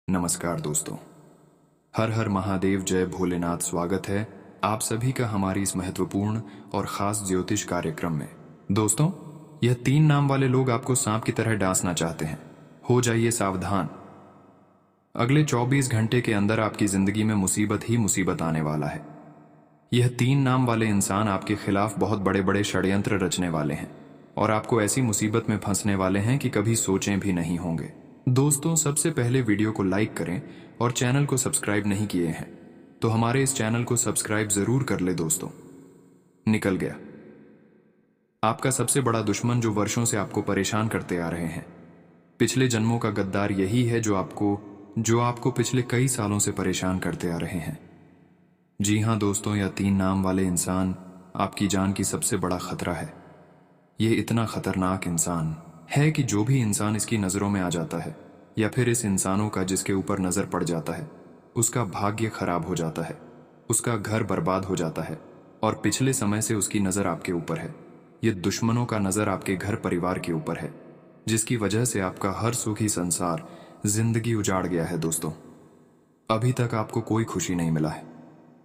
नमस्कार दोस्तों। हर हर महादेव, जय भोलेनाथ। स्वागत है आप सभी का हमारी इस महत्वपूर्ण और खास ज्योतिष कार्यक्रम में। दोस्तों, यह 3 नाम वाले लोग आपको सांप की तरह डांसना चाहते हैं। हो जाइए सावधान। अगले 24 घंटे के अंदर आपकी जिंदगी में मुसीबत ही मुसीबत आने वाला है। यह 3 नाम वाले इंसान आपके खिलाफ बहुत बड़े बड़े षड्यंत्र रचने वाले हैं और आपको ऐसी मुसीबत में फंसने वाले हैं कि कभी सोचें भी नहीं होंगे। दोस्तों, सबसे पहले वीडियो को लाइक करें और चैनल को सब्सक्राइब नहीं किए हैं तो हमारे इस चैनल को सब्सक्राइब जरूर कर ले। दोस्तों, निकल गया आपका सबसे बड़ा दुश्मन जो वर्षों से आपको परेशान करते आ रहे हैं। पिछले जन्मों का गद्दार यही है जो आपको पिछले कई सालों से परेशान करते आ रहे हैं। जी हाँ दोस्तों, यह 3 नाम वाले इंसान आपकी जान की सबसे बड़ा खतरा है। यह इतना खतरनाक इंसान है कि जो भी इंसान इसकी नज़रों में आ जाता है या फिर इस इंसानों का जिसके ऊपर नज़र पड़ जाता है, उसका भाग्य खराब हो जाता है, उसका घर बर्बाद हो जाता है और पिछले समय से उसकी नज़र आपके ऊपर है। ये दुश्मनों का नज़र आपके घर परिवार के ऊपर है, जिसकी वजह से आपका हर सुखी संसार, जिंदगी उजाड़ गया है। दोस्तों, अभी तक आपको कोई खुशी नहीं मिला है।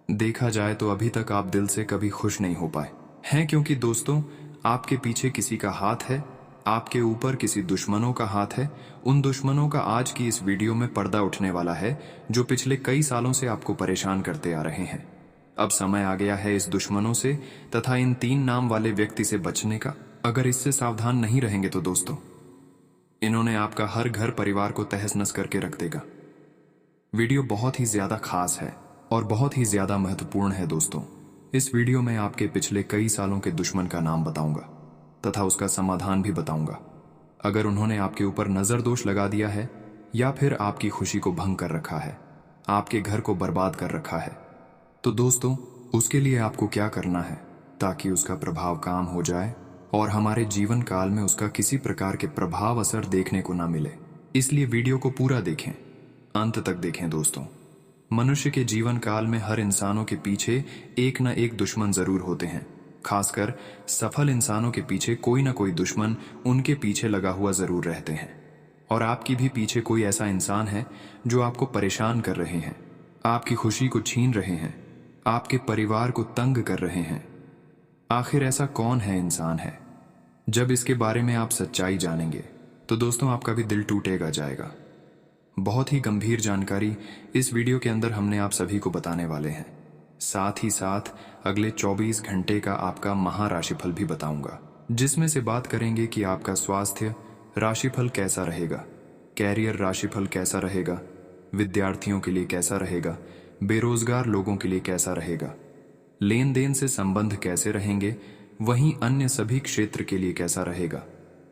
देखा जाए तो अभी तक आप दिल से कभी खुश नहीं हो पाए हैं, क्योंकि दोस्तों आपके पीछे किसी का हाथ है, आपके ऊपर किसी दुश्मनों का हाथ है। उन दुश्मनों का आज की इस वीडियो में पर्दा उठने वाला है जो पिछले कई सालों से आपको परेशान करते आ रहे हैं। अब समय आ गया है इस दुश्मनों से तथा इन 3 नाम वाले व्यक्ति से बचने का। अगर इससे सावधान नहीं रहेंगे तो दोस्तों, इन्होंने आपका हर घर परिवार को तहस नहस करके रख देगा। वीडियो बहुत ही ज्यादा खास है और बहुत ही ज्यादा महत्वपूर्ण है। दोस्तों, इस वीडियो में आपके पिछले कई सालों के दुश्मन का नाम बताऊंगा तथा उसका समाधान भी बताऊंगा। अगर उन्होंने आपके ऊपर नजर दोष लगा दिया है या फिर आपकी खुशी को भंग कर रखा है, आपके घर को बर्बाद कर रखा है, तो दोस्तों उसके लिए आपको क्या करना है ताकि उसका प्रभाव काम हो जाए और हमारे जीवन काल में उसका किसी प्रकार के प्रभाव असर देखने को ना मिले। इसलिए वीडियो को पूरा देखें, अंत तक देखें। दोस्तों, मनुष्य के जीवन काल में हर इंसानों के पीछे एक न एक दुश्मन जरूर होते हैं। खासकर सफल इंसानों के पीछे कोई ना कोई दुश्मन उनके पीछे लगा हुआ जरूर रहते हैं। और आपकी भी पीछे कोई ऐसा इंसान है जो आपको परेशान कर रहे हैं, आपकी खुशी को छीन रहे हैं, आपके परिवार को तंग कर रहे हैं। आखिर ऐसा कौन है इंसान है? जब इसके बारे में आप सच्चाई जानेंगे तो दोस्तों आपका भी दिल टूटेगा जाएगा। बहुत ही गंभीर जानकारी इस वीडियो के अंदर हमने आप सभी को बताने वाले हैं। साथ ही साथ अगले 24 घंटे का आपका महाराशिफल भी बताऊंगा, जिसमें से बात करेंगे कि आपका स्वास्थ्य राशिफल कैसा रहेगा, कैरियर राशिफल कैसा रहेगा, विद्यार्थियों के लिए कैसा रहेगा, बेरोजगार लोगों के लिए कैसा रहेगा, लेन देन से संबंध कैसे रहेंगे, वहीं अन्य सभी क्षेत्र के लिए कैसा रहेगा।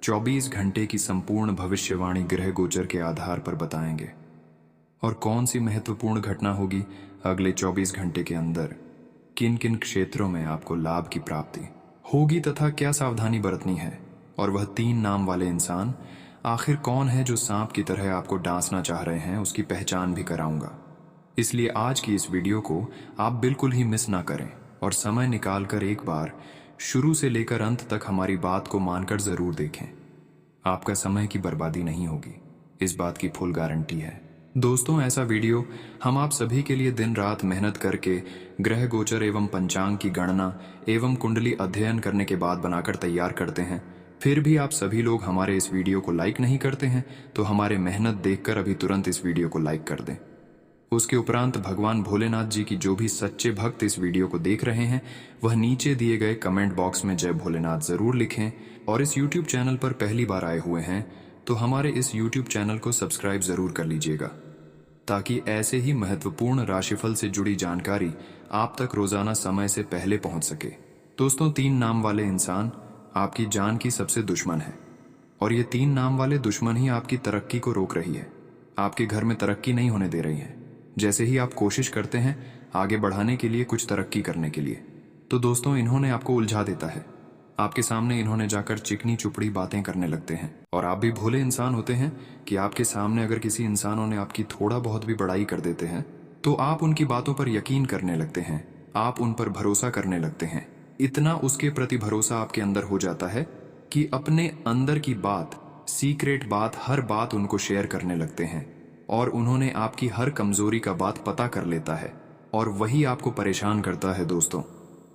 24 घंटे की संपूर्ण भविष्यवाणी ग्रह गोचर के आधार पर बताएंगे। और कौन सी महत्वपूर्ण घटना होगी अगले 24 घंटे के अंदर, किन किन क्षेत्रों में आपको लाभ की प्राप्ति होगी तथा क्या सावधानी बरतनी है, और वह 3 नाम वाले इंसान आखिर कौन है जो सांप की तरह आपको डांसना चाह रहे हैं, उसकी पहचान भी कराऊंगा। इसलिए आज की इस वीडियो को आप बिल्कुल ही मिस ना करें और समय निकालकर एक बार शुरू से लेकर अंत तक हमारी बात को मानकर जरूर देखें। आपका समय की बर्बादी नहीं होगी, इस बात की फुल गारंटी है। दोस्तों, ऐसा वीडियो हम आप सभी के लिए दिन रात मेहनत करके ग्रह गोचर एवं पंचांग की गणना एवं कुंडली अध्ययन करने के बाद बनाकर तैयार करते हैं। फिर भी आप सभी लोग हमारे इस वीडियो को लाइक नहीं करते हैं, तो हमारे मेहनत देखकर अभी तुरंत इस वीडियो को लाइक कर दें। उसके उपरांत भगवान भोलेनाथ जी की जो भी सच्चे भक्त इस वीडियो को देख रहे हैं, वह नीचे दिए गए कमेंट बॉक्स में जय भोलेनाथ जरूर लिखें। और इस यूट्यूब चैनल पर पहली बार आए हुए हैं तो हमारे इस यूट्यूब चैनल को सब्सक्राइब जरूर कर लीजिएगा, ताकि ऐसे ही महत्वपूर्ण राशिफल से जुड़ी जानकारी आप तक रोजाना समय से पहले पहुंच सके। दोस्तों, 3 नाम वाले इंसान आपकी जान की सबसे दुश्मन है और ये 3 नाम वाले दुश्मन ही आपकी तरक्की को रोक रही है, आपके घर में तरक्की नहीं होने दे रही है। जैसे ही आप कोशिश करते हैं आगे बढ़ाने के लिए, कुछ तरक्की करने के लिए, तो दोस्तों इन्होंने आपको उलझा देता है। आपके सामने इन्होंने जाकर चिकनी चुपड़ी बातें करने लगते हैं। और आप भी भोले इंसान होते हैं कि आपके सामने अगर किसी इंसानों ने आपकी थोड़ा बहुत भी बड़ाई कर देते हैं तो आप उनकी बातों पर यकीन करने लगते हैं, आप उन पर भरोसा करने लगते हैं। इतना उसके प्रति भरोसा आपके अंदर हो जाता है कि अपने अंदर की बात, सीक्रेट बात, हर बात उनको शेयर करने लगते हैं। और उन्होंने आपकी हर कमजोरी का बात पता कर लेता है और वही आपको परेशान करता है दोस्तों।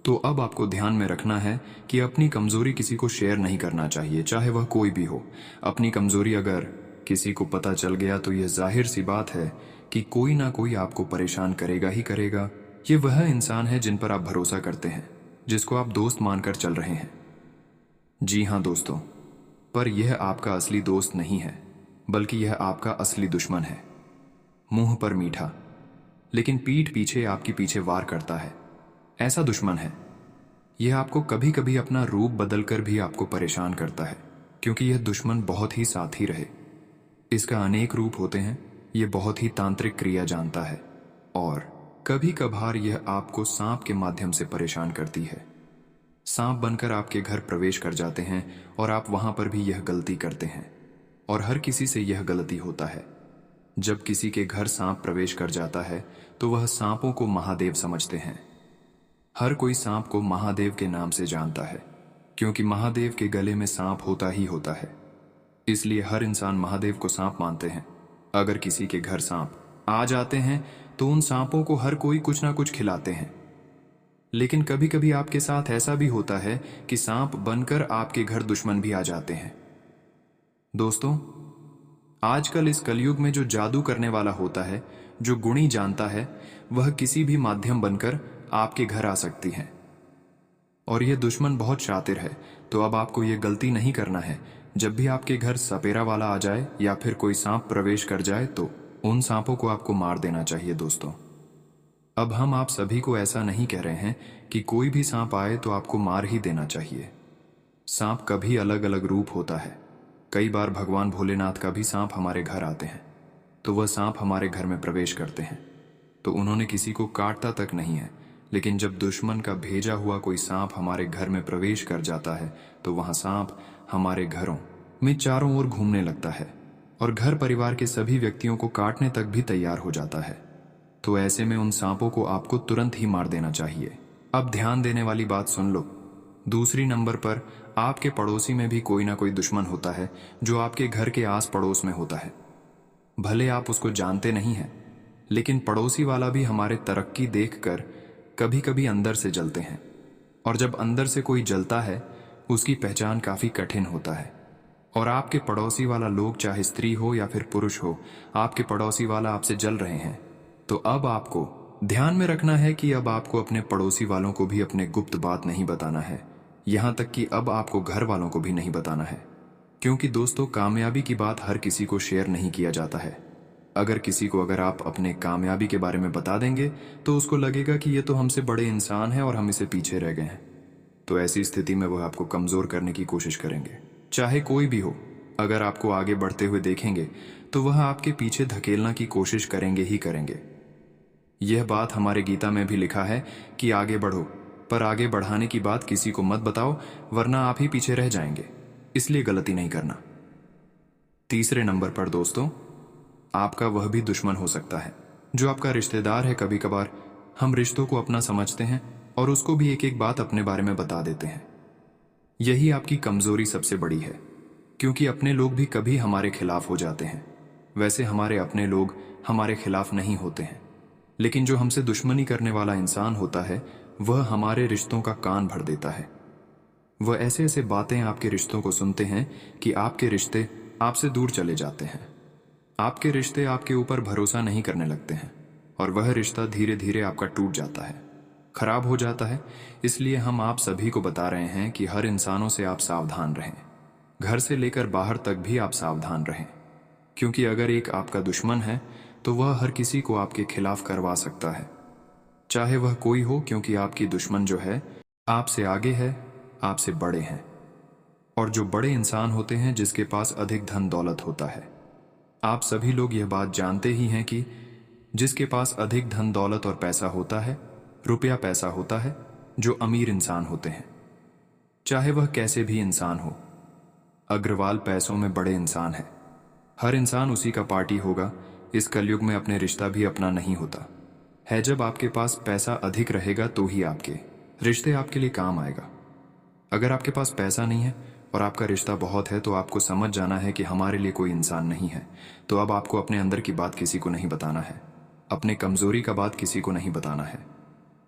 तो अब आपको ध्यान में रखना है कि अपनी कमजोरी किसी को शेयर नहीं करना चाहिए, चाहे वह कोई भी हो। अपनी कमजोरी अगर किसी को पता चल गया तो यह जाहिर सी बात है कि कोई ना कोई आपको परेशान करेगा ही करेगा। ये वह इंसान है जिन पर आप भरोसा करते हैं, जिसको आप दोस्त मानकर चल रहे हैं। जी हाँ दोस्तों, पर यह आपका असली दोस्त नहीं है, बल्कि यह आपका असली दुश्मन है। मुंह पर मीठा लेकिन पीठ पीछे आपकी पीछे वार करता है, ऐसा दुश्मन है। यह आपको कभी कभी अपना रूप बदलकर भी आपको परेशान करता है, क्योंकि यह दुश्मन बहुत ही साथी रहे। इसका अनेक रूप होते हैं। यह बहुत ही तांत्रिक क्रिया जानता है और कभी कभार यह आपको सांप के माध्यम से परेशान करती है। सांप बनकर आपके घर प्रवेश कर जाते हैं और आप वहां पर भी यह गलती करते हैं, और हर किसी से यह गलती होता है। जब किसी के घर सांप प्रवेश कर जाता है तो वह सांपों को महादेव समझते हैं। हर कोई सांप को महादेव के नाम से जानता है, क्योंकि महादेव के गले में सांप होता ही होता है। इसलिए हर इंसान महादेव को सांप मानते हैं। अगर किसी के घर सांप आ जाते हैं तो उन सांपों को हर कोई कुछ ना कुछ खिलाते हैं। लेकिन कभी कभी आपके साथ ऐसा भी होता है कि सांप बनकर आपके घर दुश्मन भी आ जाते हैं। दोस्तों, आजकल इस कलयुग में जो जादू करने वाला होता है, जो गुणी जानता है, वह किसी भी माध्यम बनकर आपके घर आ सकती है। और यह दुश्मन बहुत शातिर है। तो अब आपको यह गलती नहीं करना है। जब भी आपके घर सपेरा वाला आ जाए या फिर कोई सांप प्रवेश कर जाए तो उन सांपों को आपको मार देना चाहिए दोस्तों। अब हम आप सभी को ऐसा नहीं कह रहे हैं कि कोई भी सांप आए तो आपको मार ही देना चाहिए। सांप का भी अलग अलग रूप होता है। कई बार भगवान भोलेनाथ का भी सांप हमारे घर आते हैं, तो वह सांप हमारे घर में प्रवेश करते हैं तो उन्होंने किसी को काटता तक नहीं है। लेकिन जब दुश्मन का भेजा हुआ कोई सांप हमारे घर में प्रवेश कर जाता है तो वहां सांप हमारे घरों में चारों ओर घूमने लगता है और घर परिवार के सभी व्यक्तियों को काटने तक भी तैयार हो जाता है। तो ऐसे में उन सांपों को आपको तुरंत ही मार देना चाहिए। अब ध्यान देने वाली बात सुन लो। दूसरी नंबर पर आपके पड़ोसी में भी कोई ना कोई दुश्मन होता है जो आपके घर के आस पड़ोस में होता है। भले आप उसको जानते नहीं हैं, लेकिन पड़ोसी वाला भी हमारे तरक्की देखकर कभी कभी अंदर से जलते हैं। और जब अंदर से कोई जलता है, उसकी पहचान काफी कठिन होता है। और आपके पड़ोसी वाला लोग, चाहे स्त्री हो या फिर पुरुष हो, आपके पड़ोसी वाला आपसे जल रहे हैं, तो अब आपको ध्यान में रखना है कि अब आपको अपने पड़ोसी वालों को भी अपने गुप्त बात नहीं बताना है। यहां तक कि अब आपको घर वालों को भी नहीं बताना है, क्योंकि दोस्तों, कामयाबी की बात हर किसी को शेयर नहीं किया जाता है। अगर किसी को अगर आप अपने कामयाबी के बारे में बता देंगे तो उसको लगेगा कि ये तो हमसे बड़े इंसान है और हम इसे पीछे रह गए हैं। तो ऐसी स्थिति में वह आपको कमजोर करने की कोशिश करेंगे, चाहे कोई भी हो। अगर आपको आगे बढ़ते हुए देखेंगे तो वह आपके पीछे धकेलना की कोशिश करेंगे ही करेंगे। यह बात हमारे गीता में भी लिखा है कि आगे बढ़ो, पर आगे बढ़ाने की बात किसी को मत बताओ, वरना आप ही पीछे रह जाएंगे। इसलिए गलती नहीं करना। तीसरे नंबर पर दोस्तों, आपका वह भी दुश्मन हो सकता है जो आपका रिश्तेदार है। कभी कभार हम रिश्तों को अपना समझते हैं और उसको भी एक एक बात अपने बारे में बता देते हैं। यही आपकी कमजोरी सबसे बड़ी है, क्योंकि अपने लोग भी कभी हमारे खिलाफ हो जाते हैं। वैसे हमारे अपने लोग हमारे खिलाफ नहीं होते हैं, लेकिन जो हमसे दुश्मनी करने वाला इंसान होता है वह हमारे रिश्तों का कान भर देता है। वह ऐसे ऐसे बातें आपके रिश्तों को सुनते हैं कि आपके रिश्ते आपसे दूर चले जाते हैं। आपके रिश्ते आपके ऊपर भरोसा नहीं करने लगते हैं और वह रिश्ता धीरे धीरे आपका टूट जाता है, खराब हो जाता है। इसलिए हम आप सभी को बता रहे हैं कि हर इंसानों से आप सावधान रहें। घर से लेकर बाहर तक भी आप सावधान रहें, क्योंकि अगर एक आपका दुश्मन है तो वह हर किसी को आपके खिलाफ करवा सकता है, चाहे वह कोई हो, क्योंकि आपकी दुश्मन जो है आपसे आगे है, आपसे बड़े हैं। और जो बड़े इंसान होते हैं, जिसके पास अधिक धन दौलत होता है। आप सभी लोग यह बात जानते ही हैं कि जिसके पास अधिक धन दौलत और पैसा होता है, रुपया पैसा होता है, जो अमीर इंसान होते हैं, चाहे वह कैसे भी इंसान हो। अग्रवाल पैसों में बड़े इंसान है। हर इंसान उसी का पार्टी होगा। इस कलयुग में अपने रिश्ता भी अपना नहीं होता है। जब आपके पास पैसा अधिक रहेगा तो ही आपके रिश्ते आपके लिए काम आएगा। अगर आपके पास पैसा नहीं है और आपका रिश्ता बहुत है, तो आपको समझ जाना है कि हमारे लिए कोई इंसान नहीं है। तो अब आपको अपने अंदर की बात किसी को नहीं बताना है, अपने कमजोरी का बात किसी को नहीं बताना है,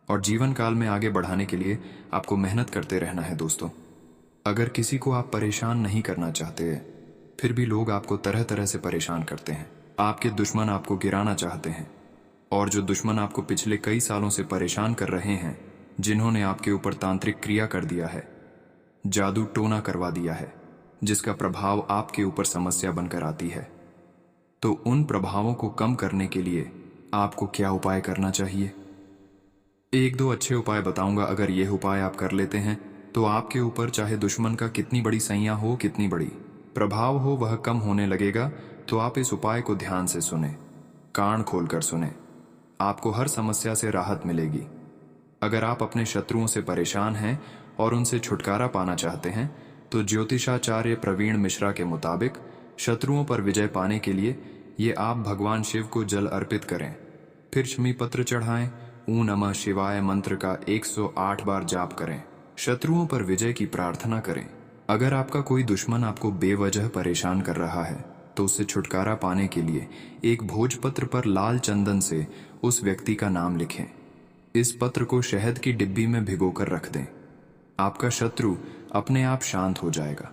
और जीवन काल में आगे बढ़ाने के लिए आपको मेहनत करते रहना है दोस्तों। अगर किसी को आप परेशान नहीं करना चाहते, फिर भी लोग आपको तरह तरह से परेशान करते हैं। आपके दुश्मन आपको गिराना चाहते हैं, और जो दुश्मन आपको पिछले कई सालों से परेशान कर रहे हैं, जिन्होंने आपके ऊपर तांत्रिक क्रिया कर दिया है, जादू टोना करवा दिया है, जिसका प्रभाव आपके ऊपर समस्या बनकर आती है, तो उन प्रभावों को कम करने के लिए आपको क्या उपाय करना चाहिए? एक दो अच्छे उपाय बताऊंगा। अगर यह उपाय आप कर लेते हैं तो आपके ऊपर चाहे दुश्मन का कितनी बड़ी सैया हो, कितनी बड़ी प्रभाव हो, वह कम होने लगेगा। तो आप इस उपाय को ध्यान से सुने, कान खोलकर सुने, आपको हर समस्या से राहत मिलेगी। अगर आप अपने शत्रुओं से परेशान हैं और उनसे छुटकारा पाना चाहते हैं, तो ज्योतिषाचार्य प्रवीण मिश्रा के मुताबिक शत्रुओं पर विजय पाने के लिए ये आप भगवान शिव को जल अर्पित करें, फिर शमी पत्र चढ़ाएं, ॐ नमः शिवाय मंत्र का 108 बार जाप करें, शत्रुओं पर विजय की प्रार्थना करें। अगर आपका कोई दुश्मन आपको बेवजह परेशान कर रहा है, तो उससे छुटकारा पाने के लिए एक भोजपत्र पर लाल चंदन से उस व्यक्ति का नाम लिखें। इस पत्र को शहद की डिब्बी में भिगोकर रख दें। आपका शत्रु अपने आप शांत हो जाएगा।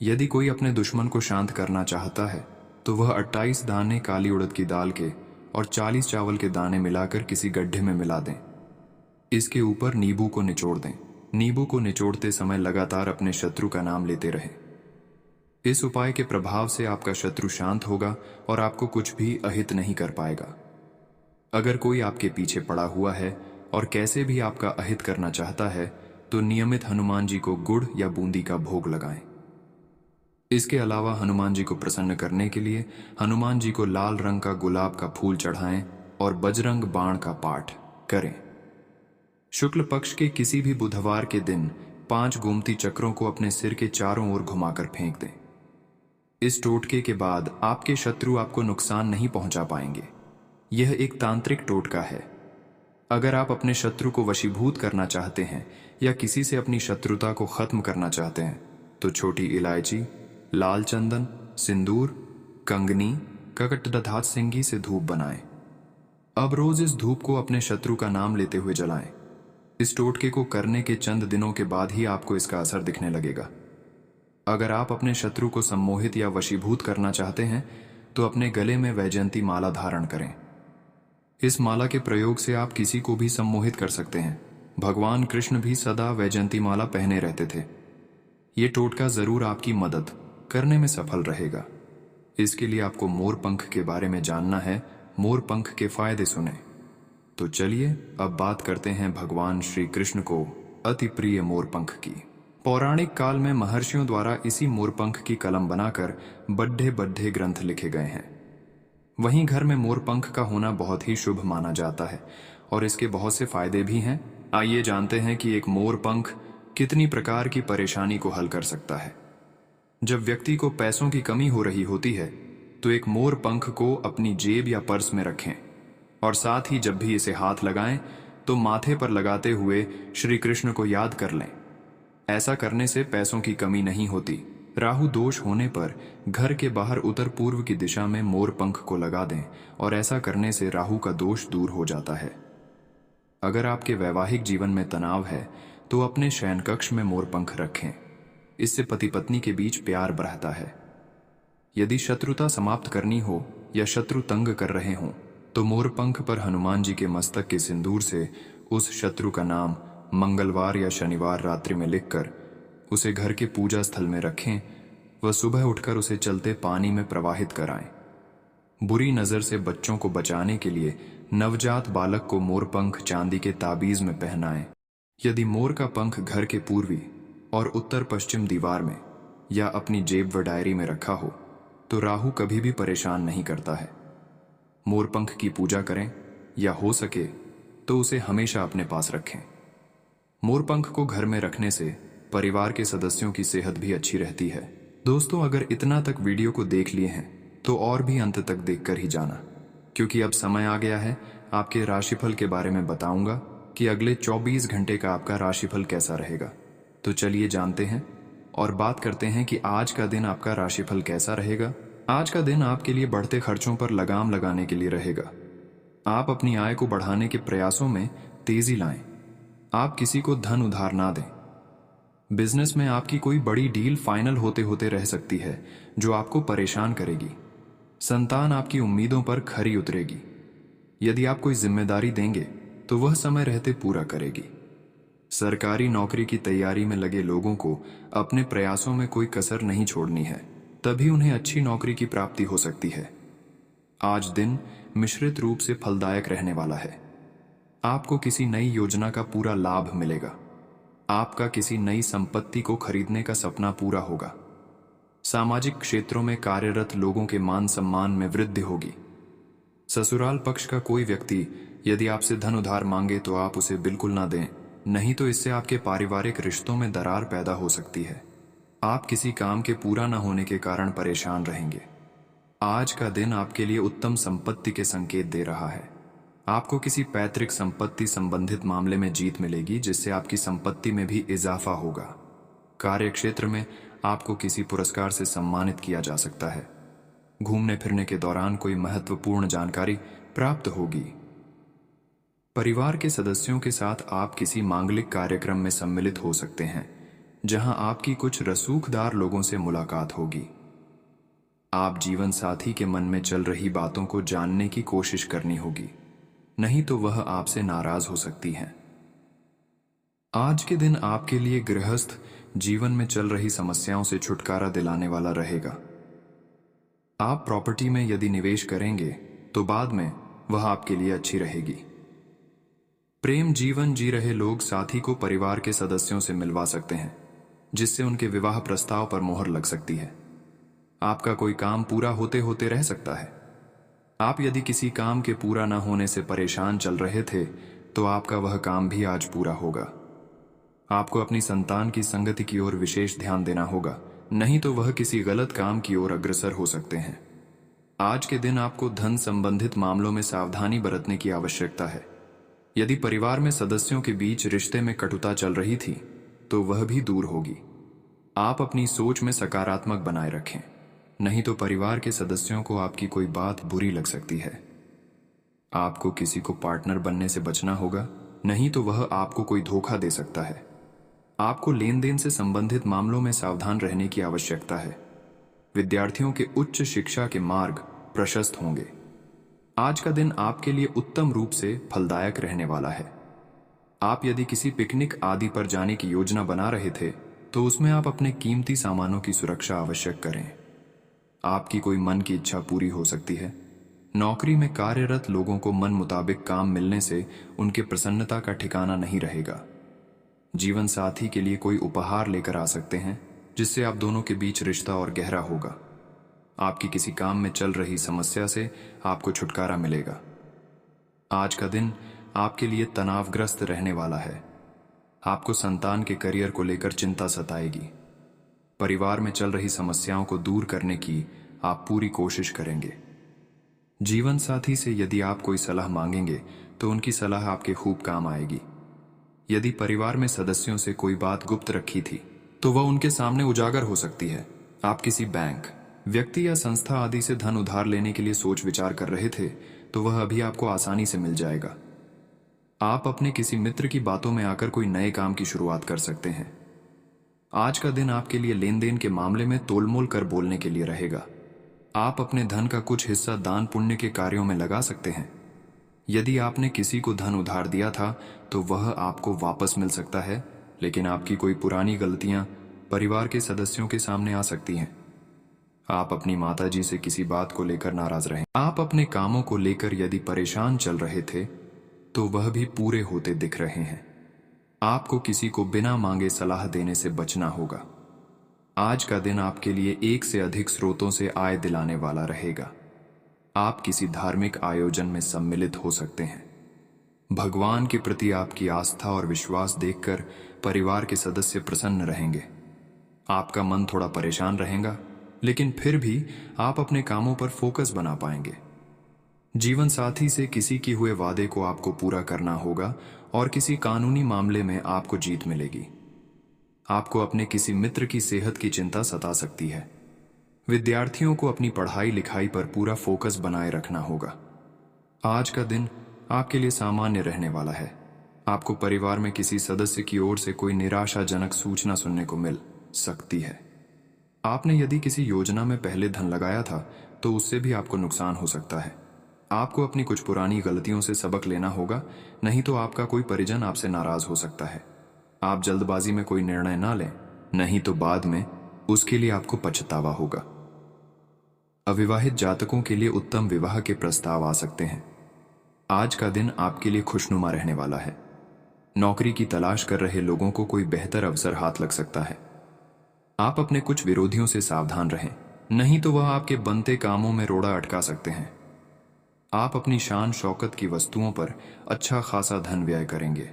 यदि कोई अपने दुश्मन को शांत करना चाहता है, तो वह 28 दाने काली उड़द की दाल के और 40 चावल के दाने मिलाकर किसी गड्ढे में मिला दें। इसके ऊपर नींबू को निचोड़ दें। नींबू को निचोड़ते समय लगातार अपने शत्रु का नाम लेते रहें। इस उपाय के प्रभाव से आपका शत्रु शांत होगा और आपको कुछ भी अहित नहीं कर पाएगा। अगर कोई आपके पीछे पड़ा हुआ है और कैसे भी आपका अहित करना चाहता है, तो नियमित हनुमान जी को गुड़ या बूंदी का भोग लगाएं। इसके अलावा हनुमान जी को प्रसन्न करने के लिए हनुमान जी को लाल रंग का गुलाब का फूल चढ़ाएं और बजरंग बाण का पाठ करें। शुक्ल पक्ष के किसी भी बुधवार के दिन 5 गोमती चक्रों को अपने सिर के चारों ओर घुमाकर फेंक दें। इस टोटके के बाद आपके शत्रु आपको नुकसान नहीं पहुंचा पाएंगे। यह एक तांत्रिक टोटका है। अगर आप अपने शत्रु को वशीभूत करना चाहते हैं या किसी से अपनी शत्रुता को खत्म करना चाहते हैं, तो छोटी इलायची, लाल चंदन, सिंदूर, कंगनी, ककटधात सिंगी से धूप बनाएं। अब रोज इस धूप को अपने शत्रु का नाम लेते हुए जलाएं। इस टोटके को करने के चंद दिनों के बाद ही आपको इसका असर दिखने लगेगा। अगर आप अपने शत्रु को सम्मोहित या वशीभूत करना चाहते हैं, तो अपने गले में वैजयंती माला धारण करें। इस माला के प्रयोग से आप किसी को भी सम्मोहित कर सकते हैं। भगवान कृष्ण भी सदा वैजयंती माला पहने रहते थे। ये टोटका जरूर आपकी मदद करने में सफल रहेगा। इसके लिए आपको मोर पंख के बारे में जानना है। मोर पंख के फायदे सुने। तो चलिए अब बात करते हैं भगवान श्री कृष्ण को अति प्रिय मोर पंख की। पौराणिक काल में महर्षियों द्वारा इसी मोर पंख की कलम बनाकर बड्ढे बड्ढे ग्रंथ लिखे गए हैं। वहीं घर में मोर पंख का होना बहुत ही शुभ माना जाता है और इसके बहुत से फायदे भी हैं। आइए जानते हैं कि एक मोर पंख कितनी प्रकार की परेशानी को हल कर सकता है। जब व्यक्ति को पैसों की कमी हो रही होती है, तो एक मोर पंख को अपनी जेब या पर्स में रखें और साथ ही जब भी इसे हाथ लगाएं, तो माथे पर लगाते हुए श्री कृष्ण को याद कर लें। ऐसा करने से पैसों की कमी नहीं होती। राहु दोष होने पर घर के बाहर उत्तर पूर्व की दिशा में मोर पंख को लगा दें और ऐसा करने से राहु का दोष दूर हो जाता है। अगर आपके वैवाहिक जीवन में तनाव है, तो अपने शयन कक्ष में मोर पंख रखें। इससे पति पत्नी के बीच प्यार बढ़ता है। यदि शत्रुता समाप्त करनी हो या शत्रु तंग कर रहे हों, तो मोर पंख पर हनुमान जी के मस्तक के सिंदूर से उस शत्रु का नाम मंगलवार या शनिवार रात्रि में लिखकर उसे घर के पूजा स्थल में रखें व सुबह उठकर उसे चलते पानी में प्रवाहित कराएं। बुरी नजर से बच्चों को बचाने के लिए नवजात बालक को मोर पंख चांदी के ताबीज में पहनाएं। यदि मोर का पंख घर के पूर्वी और उत्तर पश्चिम दीवार में या अपनी जेब व डायरी में रखा हो, तो राहु कभी भी परेशान नहीं करता है। मोर पंख की पूजा करें या हो सके तो उसे हमेशा अपने पास रखें। मोर पंख को घर में रखने से परिवार के सदस्यों की सेहत भी अच्छी रहती है। दोस्तों, अगर इतना तक वीडियो को देख लिए हैं, तो और भी अंत तक देखकर ही जाना, क्योंकि अब समय आ गया है आपके राशिफल के बारे में बताऊंगा कि अगले 24 घंटे का आपका राशिफल कैसा रहेगा। तो चलिए जानते हैं और बात करते हैं कि आज का दिन आपका राशिफल कैसा रहेगा। आज का दिन आपके लिए बढ़ते खर्चों पर लगाम लगाने के लिए रहेगा। आप अपनी आय को बढ़ाने के प्रयासों में तेजी लाएं। आप किसी को धन उधार ना दें। बिजनेस में आपकी कोई बड़ी डील फाइनल होते होते रह सकती है जो आपको परेशान करेगी। संतान आपकी उम्मीदों पर खरी उतरेगी। यदि आप कोई जिम्मेदारी देंगे तो वह समय रहते पूरा करेगी। सरकारी नौकरी की तैयारी में लगे लोगों को अपने प्रयासों में कोई कसर नहीं छोड़नी है, तभी उन्हें अच्छी नौकरी की प्राप्ति हो सकती है। आज दिन मिश्रित रूप से फलदायक रहने वाला है। आपको किसी नई योजना का पूरा लाभ मिलेगा। आपका किसी नई संपत्ति को खरीदने का सपना पूरा होगा। सामाजिक क्षेत्रों में कार्यरत लोगों के मान सम्मान में वृद्धि होगी। ससुराल पक्ष का कोई व्यक्ति यदि आपसे धन उधार मांगे तो आप उसे बिल्कुल ना दें, नहीं तो इससे आपके पारिवारिक रिश्तों में दरार पैदा हो सकती है। आप किसी काम के पूरा न होने के कारण परेशान रहेंगे। आज का दिन आपके लिए उत्तम संपत्ति के संकेत दे रहा है। आपको किसी पैतृक संपत्ति संबंधित मामले में जीत मिलेगी, जिससे आपकी संपत्ति में भी इजाफा होगा। कार्य क्षेत्र में आपको किसी पुरस्कार से सम्मानित किया जा सकता है। घूमने फिरने के दौरान कोई महत्वपूर्ण जानकारी प्राप्त होगी। परिवार के सदस्यों के साथ आप किसी मांगलिक कार्यक्रम में सम्मिलित हो सकते हैं, जहां आपकी कुछ रसूखदार लोगों से मुलाकात होगी। आप जीवन साथी के मन में चल रही बातों को जानने की कोशिश करनी होगी, नहीं तो वह आपसे नाराज हो सकती हैं। आज के दिन आपके लिए गृहस्थ जीवन में चल रही समस्याओं से छुटकारा दिलाने वाला रहेगा। आप प्रॉपर्टी में यदि निवेश करेंगे तो बाद में वह आपके लिए अच्छी रहेगी। प्रेम जीवन जी रहे लोग साथी को परिवार के सदस्यों से मिलवा सकते हैं, जिससे उनके विवाह प्रस्ताव पर मोहर लग सकती है। आपका कोई काम पूरा होते होते रह सकता है। आप यदि किसी काम के पूरा न होने से परेशान चल रहे थे तो आपका वह काम भी आज पूरा होगा। आपको अपनी संतान की संगति की ओर विशेष ध्यान देना होगा, नहीं तो वह किसी गलत काम की ओर अग्रसर हो सकते हैं। आज के दिन आपको धन संबंधित मामलों में सावधानी बरतने की आवश्यकता है। यदि परिवार में सदस्यों के बीच रिश्ते में कटुता चल रही थी तो वह भी दूर होगी। आप अपनी सोच में सकारात्मक बनाए रखें, नहीं तो परिवार के सदस्यों को आपकी कोई बात बुरी लग सकती है। आपको किसी को पार्टनर बनने से बचना होगा, नहीं तो वह आपको कोई धोखा दे सकता है। आपको लेन देन से संबंधित मामलों में सावधान रहने की आवश्यकता है। विद्यार्थियों के उच्च शिक्षा के मार्ग प्रशस्त होंगे। आज का दिन आपके लिए उत्तम रूप से फलदायक रहने वाला है। आप यदि किसी पिकनिक आदि पर जाने की योजना बना रहे थे तो उसमें आप अपने कीमती सामानों की सुरक्षा आवश्यक करें। आपकी कोई मन की इच्छा पूरी हो सकती है। नौकरी में कार्यरत लोगों को मन मुताबिक काम मिलने से उनके प्रसन्नता का ठिकाना नहीं रहेगा। जीवन साथी के लिए कोई उपहार लेकर आ सकते हैं, जिससे आप दोनों के बीच रिश्ता और गहरा होगा। आपकी किसी काम में चल रही समस्या से आपको छुटकारा मिलेगा। आज का दिन आपके लिए तनावग्रस्त रहने वाला है। आपको संतान के करियर को लेकर चिंता सताएगी। परिवार में चल रही समस्याओं को दूर करने की आप पूरी कोशिश करेंगे। जीवन साथी से यदि आप कोई सलाह मांगेंगे तो उनकी सलाह आपके खूब काम आएगी। यदि परिवार में सदस्यों से कोई बात गुप्त रखी थी तो वह उनके सामने उजागर हो सकती है। आप किसी बैंक, व्यक्ति या संस्था आदि से धन उधार लेने के लिए सोच विचार कर रहे थे तो वह अभी आपको आसानी से मिल जाएगा। आप अपने किसी मित्र की बातों में आकर कोई नए काम की शुरुआत कर सकते हैं। आज का दिन आपके लिए लेन देन के मामले में तोलमोल कर बोलने के लिए रहेगा। आप अपने धन का कुछ हिस्सा दान पुण्य के कार्यों में लगा सकते हैं। यदि आपने किसी को धन उधार दिया था तो वह आपको वापस मिल सकता है, लेकिन आपकी कोई पुरानी गलतियां परिवार के सदस्यों के सामने आ सकती हैं। आप अपनी माताजी से किसी बात को लेकर नाराज रहें। आप अपने कामों को लेकर यदि परेशान चल रहे थे तो वह भी पूरे होते दिख रहे हैं। आपको किसी को बिना मांगे सलाह देने से बचना होगा। आज का दिन आपके लिए एक से अधिक स्रोतों से आय दिलाने वाला रहेगा। आप किसी धार्मिक आयोजन में सम्मिलित हो सकते हैं। भगवान के प्रति आपकी आस्था और विश्वास देखकर परिवार के सदस्य प्रसन्न रहेंगे। आपका मन थोड़ा परेशान रहेगा, लेकिन फिर भी आप अपने कामों पर फोकस बना पाएंगे। जीवन साथी से किसी किए हुए वादे को आपको पूरा करना होगा और किसी कानूनी मामले में आपको जीत मिलेगी। आपको अपने किसी मित्र की सेहत की चिंता सता सकती है। विद्यार्थियों को अपनी पढ़ाई लिखाई पर पूरा फोकस बनाए रखना होगा। आज का दिन आपके लिए सामान्य रहने वाला है। आपको परिवार में किसी सदस्य की ओर से कोई निराशाजनक सूचना सुनने को मिल सकती है। आपने यदि किसी योजना में पहले धन लगाया था तो उससे भी आपको नुकसान हो सकता है। आपको अपनी कुछ पुरानी गलतियों से सबक लेना होगा, नहीं तो आपका कोई परिजन आपसे नाराज हो सकता है। आप जल्दबाजी में कोई निर्णय ना लें, नहीं तो बाद में उसके लिए आपको पछतावा होगा। अविवाहित जातकों के लिए उत्तम विवाह के प्रस्ताव आ सकते हैं। आज का दिन आपके लिए खुशनुमा रहने वाला है। नौकरी की तलाश कर रहे लोगों को कोई बेहतर अवसर हाथ लग सकता है। आप अपने कुछ विरोधियों से सावधान रहें, नहीं तो वह आपके बनते कामों में रोड़ा अटका सकते हैं। आप अपनी शान शौकत की वस्तुओं पर अच्छा खासा धन व्यय करेंगे।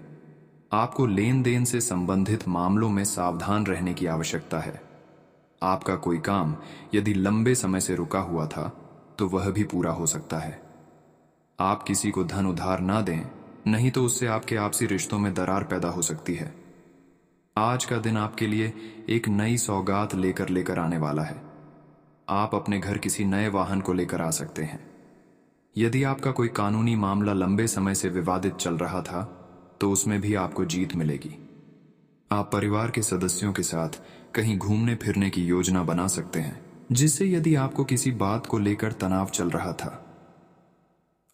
आपको लेन देन से संबंधित मामलों में सावधान रहने की आवश्यकता है। आपका कोई काम यदि लंबे समय से रुका हुआ था तो वह भी पूरा हो सकता है। आप किसी को धन उधार ना दें, नहीं तो उससे आपके आपसी रिश्तों में दरार पैदा हो सकती है। आज का दिन आपके लिए एक नई सौगात लेकर आने वाला है। आप अपने घर किसी नए वाहन को लेकर आ सकते हैं। यदि आपका कोई कानूनी मामला लंबे समय से विवादित चल रहा था तो उसमें भी आपको जीत मिलेगी। आप परिवार के सदस्यों के साथ कहीं घूमने फिरने की योजना बना सकते हैं, जिससे यदि आपको किसी बात को लेकर तनाव चल रहा था।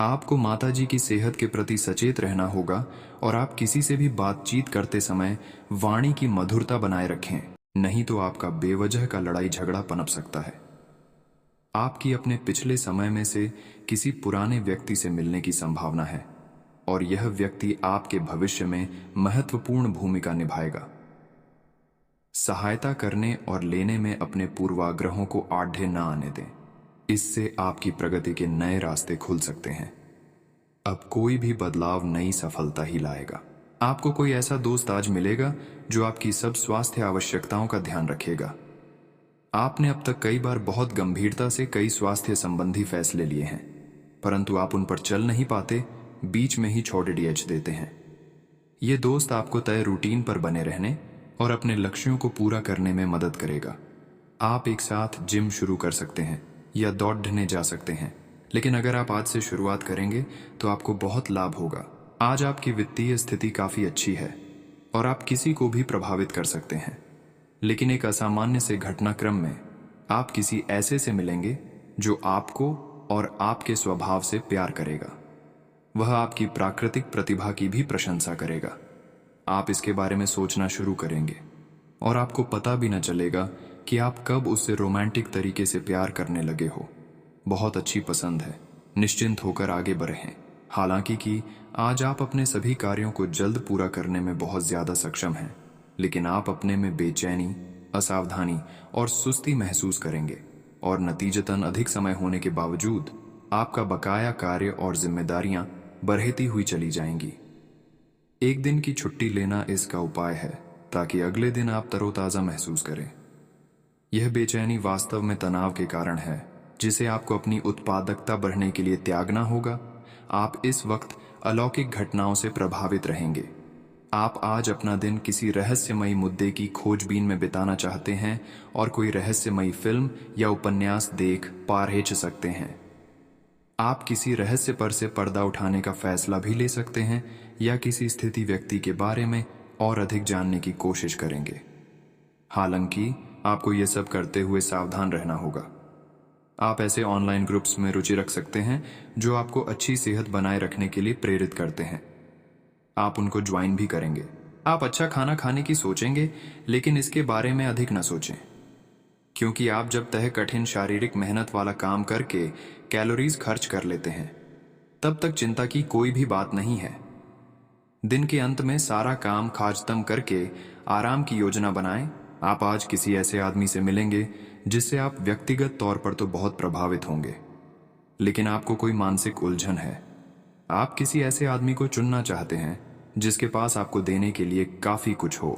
आपको माताजी की सेहत के प्रति सचेत रहना होगा और आप किसी से भी बातचीत करते समय वाणी की मधुरता बनाए रखें, नहीं तो आपका बेवजह का लड़ाई झगड़ा पनप सकता है। आपकी अपने पिछले समय में से किसी पुराने व्यक्ति से मिलने की संभावना है और यह व्यक्ति आपके भविष्य में महत्वपूर्ण भूमिका निभाएगा। सहायता करने और लेने में अपने पूर्वाग्रहों को आढ़े न आने दें, इससे आपकी प्रगति के नए रास्ते खुल सकते हैं। अब कोई भी बदलाव नई सफलता ही लाएगा। आपको कोई ऐसा दोस्त आज मिलेगा जो आपकी सब स्वास्थ्य आवश्यकताओं का ध्यान रखेगा। आपने अब तक कई बार बहुत गंभीरता से कई स्वास्थ्य संबंधी फैसले लिए हैं, परंतु आप उन पर चल नहीं पाते, बीच में ही छोड़ देते हैं। ये दोस्त आपको तय रूटीन पर बने रहने और अपने लक्ष्यों को पूरा करने में मदद करेगा। आप एक साथ जिम शुरू कर सकते हैं या दौड़ने जा सकते हैं, लेकिन अगर आप आज से शुरुआत करेंगे तो आपको बहुत लाभ होगा। आज आपकी वित्तीय स्थिति काफी अच्छी है और आप किसी को भी प्रभावित कर सकते हैं, लेकिन एक असामान्य से घटनाक्रम में आप किसी ऐसे से मिलेंगे जो आपको और आपके स्वभाव से प्यार करेगा। वह आपकी प्राकृतिक प्रतिभा की भी प्रशंसा करेगा। आप इसके बारे में सोचना शुरू करेंगे और आपको पता भी न चलेगा कि आप कब उससे रोमांटिक तरीके से प्यार करने लगे हो। बहुत अच्छी पसंद है, निश्चिंत होकर आगे बढ़ें। हालांकि कि आज आप अपने सभी कार्यों को जल्द पूरा करने में बहुत ज्यादा सक्षम हैं, लेकिन आप अपने में बेचैनी, असावधानी और सुस्ती महसूस करेंगे और नतीजतन अधिक समय होने के बावजूद आपका बकाया कार्य और जिम्मेदारियां बढ़ती हुई चली जाएंगी। एक दिन की छुट्टी लेना इसका उपाय है ताकि अगले दिन आप तरोताजा महसूस करें। यह बेचैनी वास्तव में तनाव के कारण है, जिसे आपको अपनी उत्पादकता बढ़ने के लिए त्यागना होगा। आप इस वक्त अलौकिक घटनाओं से प्रभावित रहेंगे। आप आज अपना दिन किसी रहस्यमयी मुद्दे की खोजबीन में बिताना चाहते हैं और कोई रहस्यमयी फिल्म या उपन्यास देख पारहेच सकते हैं। आप किसी रहस्य पर से पर्दा उठाने का फैसला भी ले सकते हैं या किसी स्थिति व्यक्ति के बारे में और अधिक जानने की कोशिश करेंगे। हालांकि आपको यह सब करते हुए सावधान रहना होगा। आप ऐसे ऑनलाइन ग्रुप्स में रुचि रख सकते हैं जो आपको अच्छी सेहत बनाए रखने के लिए प्रेरित करते हैं। आप उनको ज्वाइन भी करेंगे। आप अच्छा खाना खाने की सोचेंगे, लेकिन इसके बारे में अधिक न सोचें, क्योंकि आप जब तक कठिन शारीरिक मेहनत वाला काम करके कैलोरीज खर्च कर लेते हैं, तब तक चिंता की कोई भी बात नहीं है। दिन के अंत में सारा काम खाजतम करके आराम की योजना बनाएं। आप आज किसी ऐसे आदमी से मिलेंगे जिससे आप व्यक्तिगत तौर पर तो बहुत प्रभावित होंगे, लेकिन आपको कोई मानसिक उलझन है। आप किसी ऐसे आदमी को चुनना चाहते हैं जिसके पास आपको देने के लिए काफी कुछ हो।